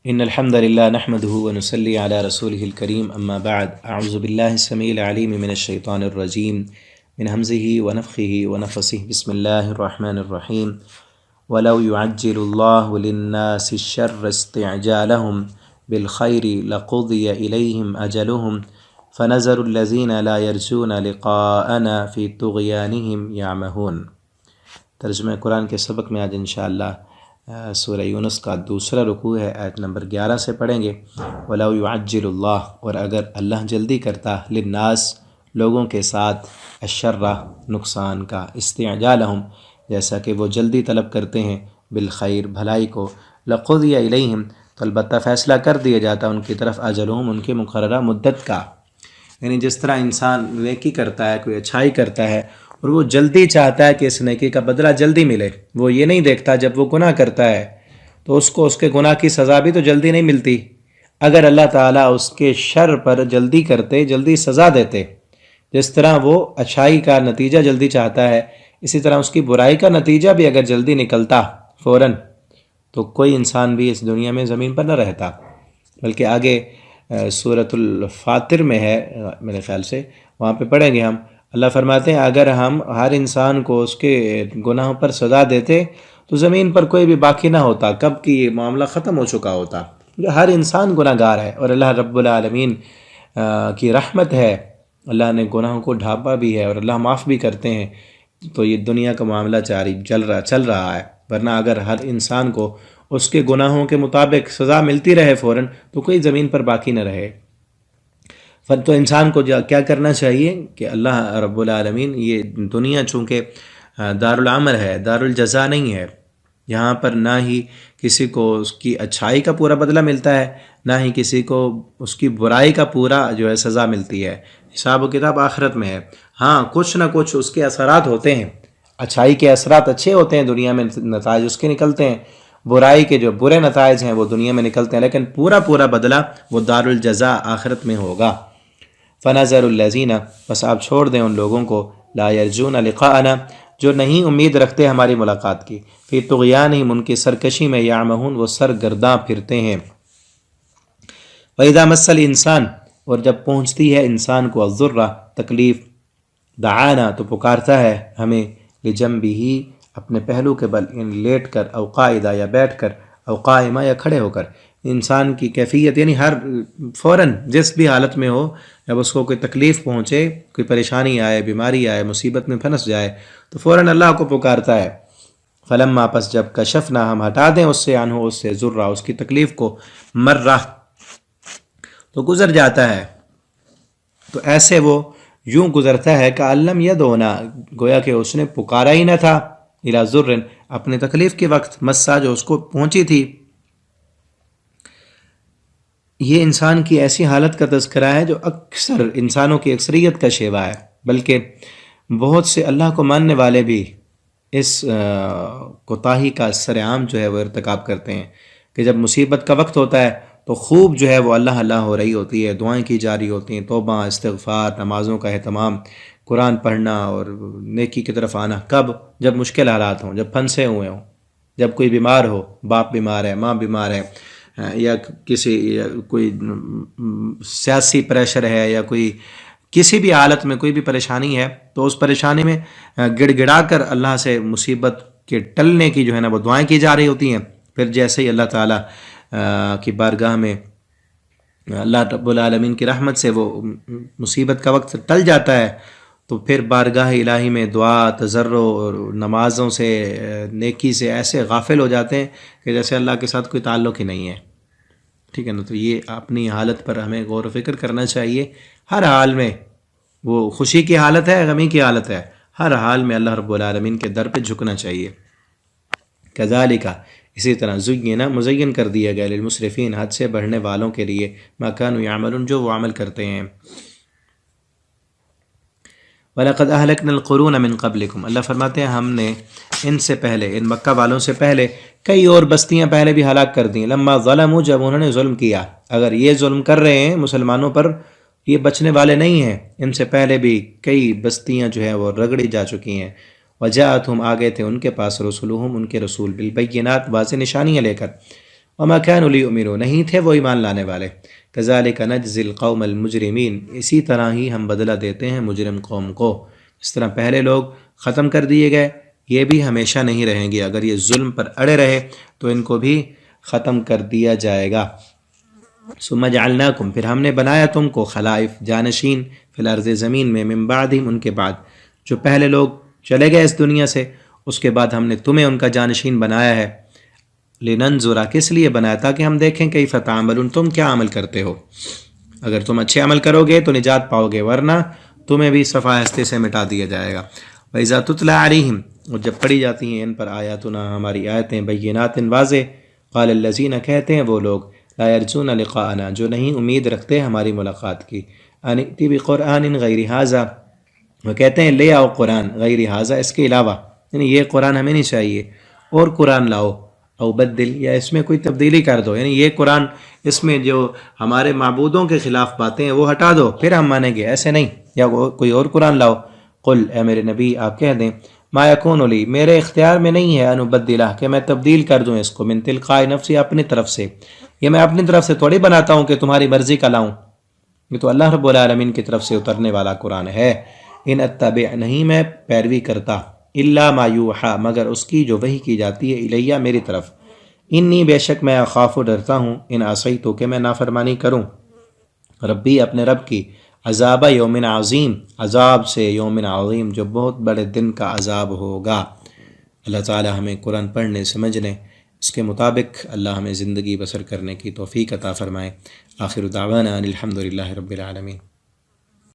إن الحمد لله نحمده ونصلي على رسوله الكريم أما بعد أعوذ بالله السميع العليم من الشيطان الرجيم من همزه ونفخه ونفسه بسم الله الرحمن الرحيم ولو يعجل الله للناس الشر استعجالهم بالخير لقضي إليهم أجلهم فنذر الذين لا يرجون لقاءنا في طغيانهم يعمهون۔ ترجمہ قرآن کے سبق میں آج انشاءاللہ سورہ یونس کا دوسرا رکوع ہے، آیت نمبر 11 سے پڑھیں گے۔ وَلَوْ يُعَجِّلُ اللَّهُ، اور اگر اللہ جلدی کرتا، للناس، لوگوں کے ساتھ، الشر، نقصان کا، استعجالہم، جیسا کہ وہ جلدی طلب کرتے ہیں، بالخیر، بھلائی کو، لقضی الیہم، تو البتہ فیصلہ کر دیا جاتا ان کی طرف، اجلہم، ان کی مقررہ مدت کا۔ یعنی جس طرح انسان نیکی کرتا ہے، کوئی اچھائی کرتا ہے اور وہ جلدی چاہتا ہے کہ اس نیکی کا بدلہ جلدی ملے، وہ یہ نہیں دیکھتا جب وہ گناہ کرتا ہے تو اس کو اس کے گناہ کی سزا بھی تو جلدی نہیں ملتی۔ اگر اللہ تعالیٰ اس کے شر پر جلدی کرتے، جلدی سزا دیتے، جس طرح وہ اچھائی کا نتیجہ جلدی چاہتا ہے، اسی طرح اس کی برائی کا نتیجہ بھی اگر جلدی نکلتا فوراً، تو کوئی انسان بھی اس دنیا میں زمین پر نہ رہتا۔ بلکہ آگے سورۃ الفاطر میں ہے میرے خیال سے، وہاں پہ پڑھیں گے ہم، اللہ فرماتے ہیں اگر ہم ہر انسان کو اس کے گناہوں پر سزا دیتے تو زمین پر کوئی بھی باقی نہ ہوتا، کب کی یہ معاملہ ختم ہو چکا ہوتا۔ ہر انسان گناہ گار ہے اور اللہ رب العالمین کی رحمت ہے، اللہ نے گناہوں کو ڈھانپا بھی ہے اور اللہ معاف بھی کرتے ہیں، تو یہ دنیا کا معاملہ چل رہا ہے۔ ورنہ اگر ہر انسان کو اس کے گناہوں کے مطابق سزا ملتی رہے فوراً تو کوئی زمین پر باقی نہ رہے۔ تو انسان کو کیا کرنا چاہیے کہ اللہ رب العالمین، یہ دنیا چونکہ دار العمل ہے، دار الجزا نہیں ہے، یہاں پر نہ ہی کسی کو اس کی اچھائی کا پورا بدلہ ملتا ہے، نہ ہی کسی کو اس کی برائی کا پورا جو ہے سزا ملتی ہے۔ حساب و کتاب آخرت میں ہے۔ ہاں، کچھ نہ کچھ اس کے اثرات ہوتے ہیں، اچھائی کے اثرات اچھے ہوتے ہیں، دنیا میں نتائج اس کے نکلتے ہیں، برائی کے جو برے نتائج ہیں وہ دنیا میں نکلتے ہیں، لیکن پورا بدلہ وہ دار الجزا آخرت میں ہوگا۔ فنظر الذین، بس آپ چھوڑ دیں ان لوگوں کو، لا یرجون لقاءنا، جو نہیں امید رکھتے ہماری ملاقات کی، فی طغیانہم، ان کی سرکشی میں، یعمہون، وہ سرگرداں پھرتے ہیں۔ وَإِذَا مَسَّ الْإِنسان، اور جب پہنچتی ہے انسان کو، الضرہ، تکلیف، دعانا، تو پکارتا ہے ہمیں، لجنبہ، اپنے پہلو کے بل، یعنی لیٹ کر، او قاعدہ، یا بیٹھ کر، او قائمہ، یا کھڑے ہو کر۔ انسان کی کیفیت یعنی ہر فوراً جس بھی حالت میں ہو، جب اس کو کوئی تکلیف پہنچے، کوئی پریشانی آئے، بیماری آئے، مصیبت میں پھنس جائے، تو فوراً اللہ کو پکارتا ہے۔ فلما، پس جب کشفنا، ہم ہٹا دیں اس سے، عنہ، اس سے، ضرہ، اس کی تکلیف کو، مرہ، تو گزر جاتا ہے۔ تو ایسے وہ یوں گزرتا ہے کہ علم یدعونا، گویا کہ اس نے پکارا ہی نہ تھا، الی ضر، اپنے تکلیف کے وقت، مسا، جو اس کو پہنچی تھی۔ یہ انسان کی ایسی حالت کا تذکرہ ہے جو اکثر انسانوں کی اکثریت کا شیوا ہے، بلکہ بہت سے اللہ کو ماننے والے بھی اس کوتاہی کا سرعام جو ہے وہ ارتکاب کرتے ہیں کہ جب مصیبت کا وقت ہوتا ہے تو خوب جو ہے وہ اللہ ہو رہی ہوتی ہے، دعائیں کی جا رہی ہوتی ہیں، توبہ، استغفار، نمازوں کا اہتمام، قرآن پڑھنا اور نیکی کی طرف آنا۔ کب؟ جب مشکل حالات ہوں، جب پھنسے ہوئے ہوں، جب کوئی بیمار ہو، باپ بیمار ہے، ماں بیمار ہے، یا کوئی سیاسی پریشر ہے، یا کوئی کسی بھی حالت میں کوئی بھی پریشانی ہے، تو اس پریشانی میں گڑ گڑا کر اللہ سے مصیبت کے ٹلنے کی جو ہے نا وہ دعائیں کی جا رہی ہوتی ہیں۔ پھر جیسے ہی اللہ تعالیٰ کی بارگاہ میں اللہ رب العالمین کی رحمت سے وہ مصیبت کا وقت ٹل جاتا ہے، تو پھر بارگاہ الہی میں دعا، تضرع اور نمازوں سے، نیکی سے ایسے غافل ہو جاتے ہیں کہ جیسے اللہ کے ساتھ کوئی تعلق ہی نہیں ہے۔ ٹھیک ہے نا؟ تو یہ اپنی حالت پر ہمیں غور و فکر کرنا چاہیے۔ ہر حال میں، وہ خوشی کی حالت ہے، غمی کی حالت ہے، ہر حال میں اللہ رب العالمین کے در پہ جھکنا چاہیے۔ کذالک، اسی طرح، زینا، مزین کر دیا گیا، للمسرفین، حد سے بڑھنے والوں کے لیے، ما کانوا یعملون، جو وہ عمل کرتے ہیں۔ وَلَقَدْ أَهْلَكْنَا الْقُرُونَ مِنْ قَبْلِكُمْ، اللہ فرماتے ہیں ہم نے ان سے پہلے، ان مکہ والوں سے پہلے، کئی اور بستیاں پہلے بھی ہلاک کر دیں، لما ظلموا، جب انہوں نے ظلم کیا۔ اگر یہ ظلم کر رہے ہیں مسلمانوں پر، یہ بچنے والے نہیں ہیں، ان سے پہلے بھی کئی بستیاں جو ہیں وہ رگڑی جا چکی ہیں۔ وجاءتہم، آ گئے تھے ان کے پاس، رسولہم، ان کے رسول، بالبینات، واضح نشانیاں لے کر، وما كانوا ليؤمنوا، نہیں تھے وہ ایمان لانے والے. كذلك نجزي القوم المجرمين، اسی طرح ہی ہم بدلہ دیتے ہیں مجرم قوم کو. اس طرح پہلے لوگ ختم کر دیے گئے، یہ بھی ہمیشہ نہیں رہیں گے. اگر یہ ظلم پر اڑے رہے تو ان کو بھی ختم کر دیا جائے گا. ثم جعلناکم، پھر ہم نے بنایا تم کو خلائف، جانشین، فی الارض، زمین میں، من بعدہم، ان کے بعد. جو پہلے لوگ چلے گئے اس دنیا سے، اس کے بعد ہم نے تمہیں ان کا جانشین بنایا ہے. لننظر، کس لیے بنایا؟ تاکہ ہم دیکھیں کیف تعملون، تم کیا عمل کرتے ہو. اگر تم اچھے عمل کرو گے تو نجات پاؤ گے، ورنہ تمہیں بھی صفحہ ہستی سے مٹا دیا جائے گا. وَإِذَا تُتْلَى عَلَيْهِمْ، اور جب پڑھی جاتی ہیں ان پر آیاتنا، ہماری آیتیں، بینات، واضح، قال الذین، کہتے ہیں وہ لوگ، لا یرجون لقاءنا، جو نہیں امید رکھتے ہماری ملاقات کی، ان ائتی بقرآن غیر ھذا، وہ کہتے ہیں لے آؤ قرآن غیر ھذا، اس کے علاوہ، یعنی یہ قرآن ہمیں نہیں چاہیے، اور قرآن لاؤ، او بدل، یا اس میں کوئی تبدیلی کر دو، یعنی یہ قرآن اس میں جو ہمارے معبودوں کے خلاف باتیں ہیں وہ ہٹا دو پھر ہم مانیں گے، ایسے نہیں، یا کوئی اور قرآن لاؤ. قل، اے میرے نبی آپ کہہ دیں، ما یکون لی، میرے اختیار میں نہیں ہے، ان ابدلہ، کہ میں تبدیل کر دوں اس کو، من تلقاء نفسی، اپنی طرف سے. یہ میں اپنی طرف سے تھوڑی بناتا ہوں کہ تمہاری مرضی کا لاؤں، یہ تو اللہ رب العالمین کی طرف سے اترنے والا قرآن ہے. ان اتبع، نہیں میں پیروی کرتا، الا ما یوحى، مگر اس کی جو وحی کی جاتی ہے، الیہ، میری طرف. انی، بے شک میں، اخاف، ڈرتا ہوں، ان عصیت، کہ میں نافرمانی کروں، ربی، اپنے رب کی، عذاب یوم عظیم، عذاب سے یوم عظیم، جو بہت بڑے دن کا عذاب ہوگا. اللہ تعالی ہمیں قرآن پڑھنے، سمجھنے، اس کے مطابق اللہ ہمیں زندگی بسر کرنے کی توفیق عطا فرمائے. آخر دعوانا ان الحمد للہ رب العالمین.